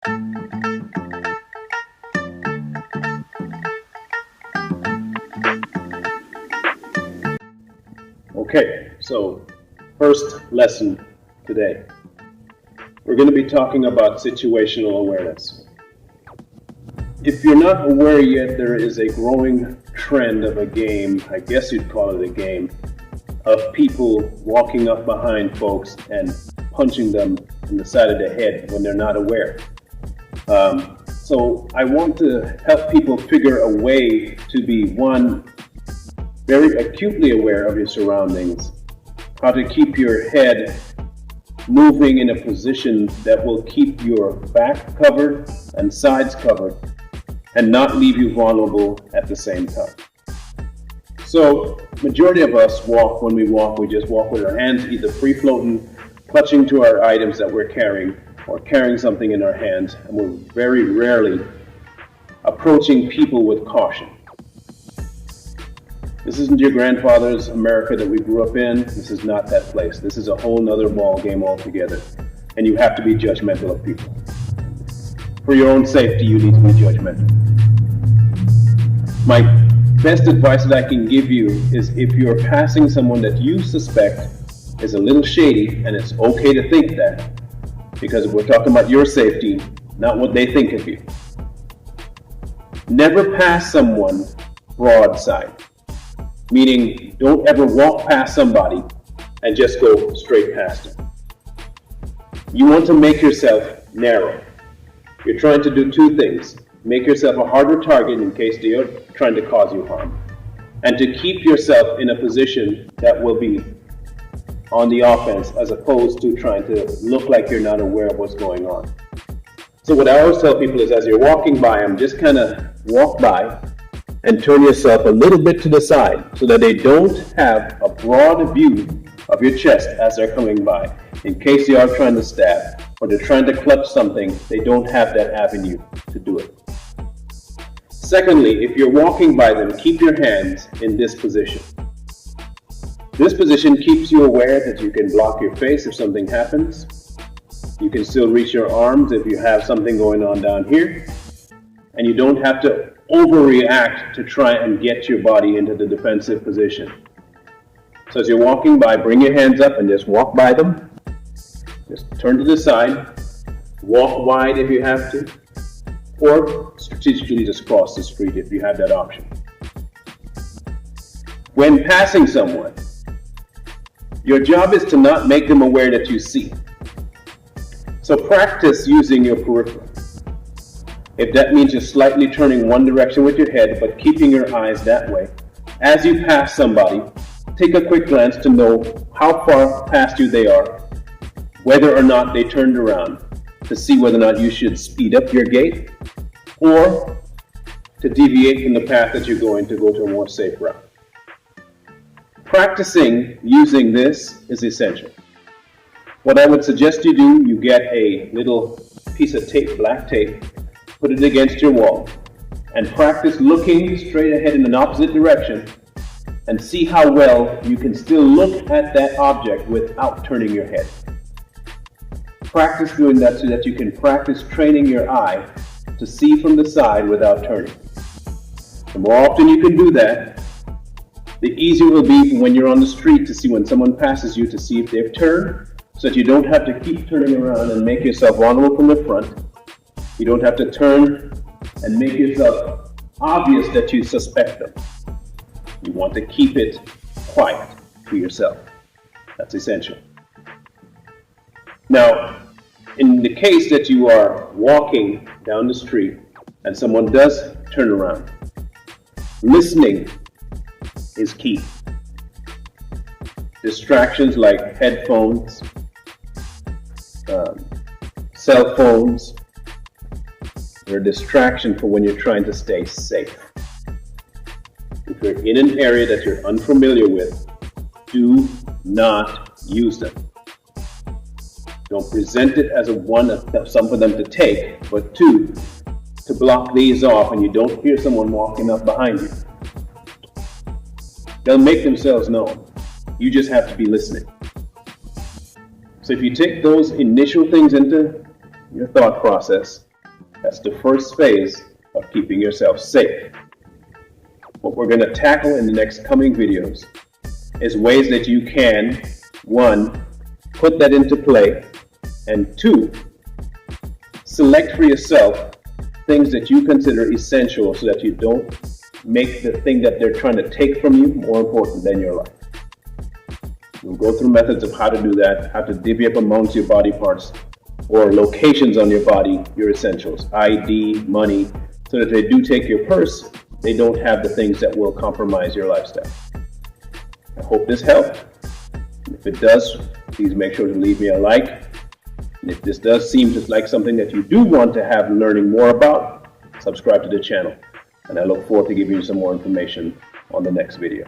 Okay, so first lesson today. We're going to be talking about situational awareness. If you're not aware yet, there is a growing trend of a game, I guess you'd call it a game, of people walking up behind folks and punching them in the side of the head when they're not aware. So I want to help people figure a way to be, one, very acutely aware of your surroundings, how to keep your head moving in a position that will keep your back covered and sides covered and not leave you vulnerable at the same time. So majority of us walk, when we just walk with our hands either free floating, clutching to our items that we're carrying, or carrying something in our hands, and we're very rarely approaching people with caution. This isn't your grandfather's America that we grew up in. This is not that place. This is a whole nother ball game altogether. And you have to be judgmental of people. For your own safety, you need to be judgmental. My best advice that I can give you is, if you're passing someone that you suspect is a little shady, and it's okay to think that, because we're talking about your safety, not what they think of you. Never pass someone broadside. Meaning, don't ever walk past somebody and just go straight past them. You want to make yourself narrow. You're trying to do two things. Make yourself a harder target in case they are trying to cause you harm. And to keep yourself in a position that will be on the offense, as opposed to trying to look like you're not aware of what's going on. So what I always tell people is, as you're walking by them, just kind of walk by and turn yourself a little bit to the side so that they don't have a broad view of your chest as they're coming by. In case they are trying to stab or they're trying to clutch something, they don't have that avenue to do it. Secondly, if you're walking by them, keep your hands in this position. This position keeps you aware that you can block your face if something happens. You can still reach your arms if you have something going on down here. And you don't have to overreact to try and get your body into the defensive position. So as you're walking by, bring your hands up and just walk by them. Just turn to the side, walk wide if you have to, or strategically just cross the street if you have that option. When passing someone, your job is to not make them aware that you see. So practice using your peripheral. If that means you're slightly turning one direction with your head, but keeping your eyes that way, as you pass somebody, take a quick glance to know how far past you they are, whether or not they turned around, to see whether or not you should speed up your gait, or to deviate from the path that you're going to go to a more safe route. Practicing using this is essential. What I would suggest you do, you get a little piece of tape, black tape, put it against your wall, and practice looking straight ahead in an opposite direction, and see how well you can still look at that object without turning your head. Practice doing that so that you can practice training your eye to see from the side without turning. The more often you can do that, the easier it will be when you're on the street to see when someone passes you, to see if they've turned, so that you don't have to keep turning around and make yourself vulnerable from the front. You don't have to turn and make yourself obvious that you suspect them. You want to keep it quiet to yourself. That's essential. Now, in the case that you are walking down the street and someone does turn around, listening is key. Distractions like headphones, cell phones, they're a distraction for when you're trying to stay safe. If you're in an area that you're unfamiliar with, do not use them. Don't present it as some for them to take, but two, to block these off and you don't hear someone walking up behind you. They'll make themselves known. You just have to be listening. So if you take those initial things into your thought process, That's the first phase of keeping yourself safe. What we're going to tackle in the next coming videos is ways that you can, one, put that into play, and two, select for yourself things that you consider essential so that you don't make the thing that they're trying to take from you more important than your life. We'll go through methods of how to do that, how to divvy up amongst your body parts or locations on your body, your essentials, ID, money, so that if they do take your purse, they don't have the things that will compromise your lifestyle. I hope this helped. If it does, please make sure to leave me a like. And if this does seem just like something that you do want to have learning more about, subscribe to the channel. And I look forward to giving you some more information on the next video.